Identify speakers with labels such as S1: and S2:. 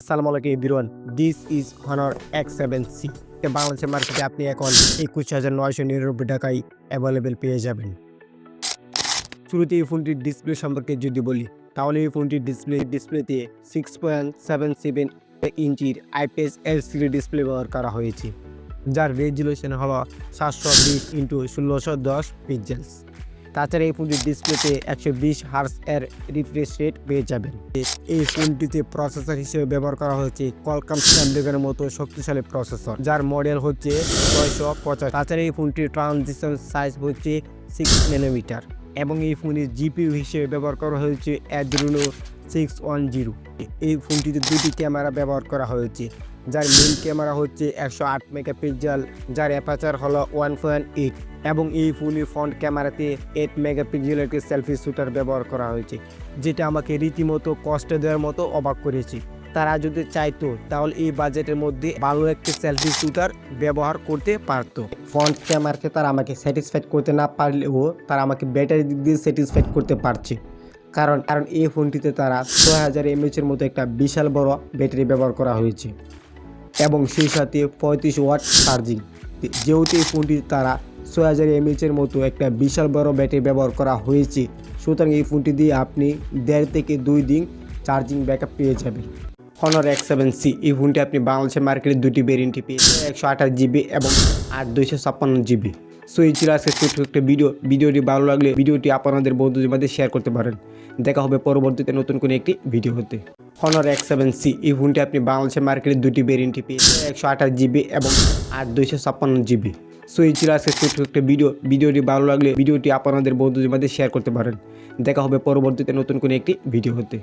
S1: আসসালামু আলাইকুম everyone, this is Honor X7C। বাংলাদেশের মার্কেটে আপনি এখন 21,999 টাকায় অ্যাভেলেবেল পেয়ে যাবেন। শুরুতে এই ফোনটির ডিসপ্লে সম্পর্কে যদি বলি, তাহলে এই ফোনটির ডিসপ্লেতে 6.77 ইঞ্চির IPS LCD ডিসপ্লে ব্যবহার করা হয়েছে, যার রেজুলেশন হলো 720x1610 পিক্সেলস। তাছাড়া এই ফোনটির ডিসপ্লেতে 120 হার্জ এর রিফ্রেশ রেট পেয়ে যাবেন। এই ফোনটিতে প্রসেসর হিসেবে ব্যবহার করা হয়েছে কোয়ালকম স্ন্যাপড্রাগনের মতো শক্তিশালী প্রসেসর, যার মডেল হচ্ছে 650। তাছাড়া এই ফোনটির ট্রানজিশন সাইজ হচ্ছে 6 nm এবং এই ফোনের জিপিইউ হিসেবে ব্যবহার করা হয়েছে Adreno 610। এই ফোনটিতে দুটি ক্যামেরা ব্যবহার করা হয়েছে, যার মেইন ক্যামেরা হচ্ছে 108 মেগাপিক্সেল, যার অ্যাপারচার হলো 1.8 এবং এই ফোনের ফ্রন্ট ক্যামেরাতে 8 মেগাপিক্সেলের একটি সেলফি শুটার ব্যবহার করা হয়েছে, যেটা আমাকে রীতিমতো কষ্ট দেওয়ার মতো অবাক করেছে। তারা যদি চাইতো তাহলে এই বাজেটের মধ্যে ভালো একটি সেলফি শুটার ব্যবহার করতে পারতো। ফ্রন্ট ক্যামেরাতে তারা আমাকে স্যাটিসফাইড করতে না পারলেও তারা আমাকে ব্যাটারি দিক দিয়ে স্যাটিসফাইড করতে পারছে, কারণ এই ফোনটিতে তারা 6000 mAh মতো একটা বিশাল বড় ব্যাটারি ব্যবহার করা হয়েছে এবং সেই সাথে 35 ওয়াট চার্জিং। যেহেতু এই ফোনটিতে তারা 6000 mAh মতো একটা বিশাল বড় ব্যাটারি ব্যবহার করা হয়েছে, সুতরাং এই ফোনটি দিয়ে আপনি 1.5 থেকে 2 দিন চার্জিং ব্যাকআপ পেয়ে যাবেন। হনর X7C এই ফোনটি আপনি বাংলাদেশের মার্কেটে দুটি ভেরিয়েন্টে পেয়ে 128GB এবং 256GB। সো এই ছিল আজকে ছোট্ট একটা ভিডিওটি ভালো লাগলে ভিডিওটি আপনাদের বন্ধুদের মধ্যে শেয়ার করতে পারেন। দেখা হবে পরবর্তীতে নতুন কোনো একটি ভিডিও হতে। হনর X7C এই ফোনটি আপনি বাংলাদেশের মার্কেটে দুটি ভেরিয়েন্টে পেয়ে 128GB এবং 256GB। সো এই ছিল আজকে ছোট্ট একটা ভিডিওটি ভালো লাগলে ভিডিওটি আপনাদের বন্ধুদের মধ্যে শেয়ার করতে পারেন। দেখা হবে পরবর্তীতে নতুন কোনো একটি ভিডিও হতে।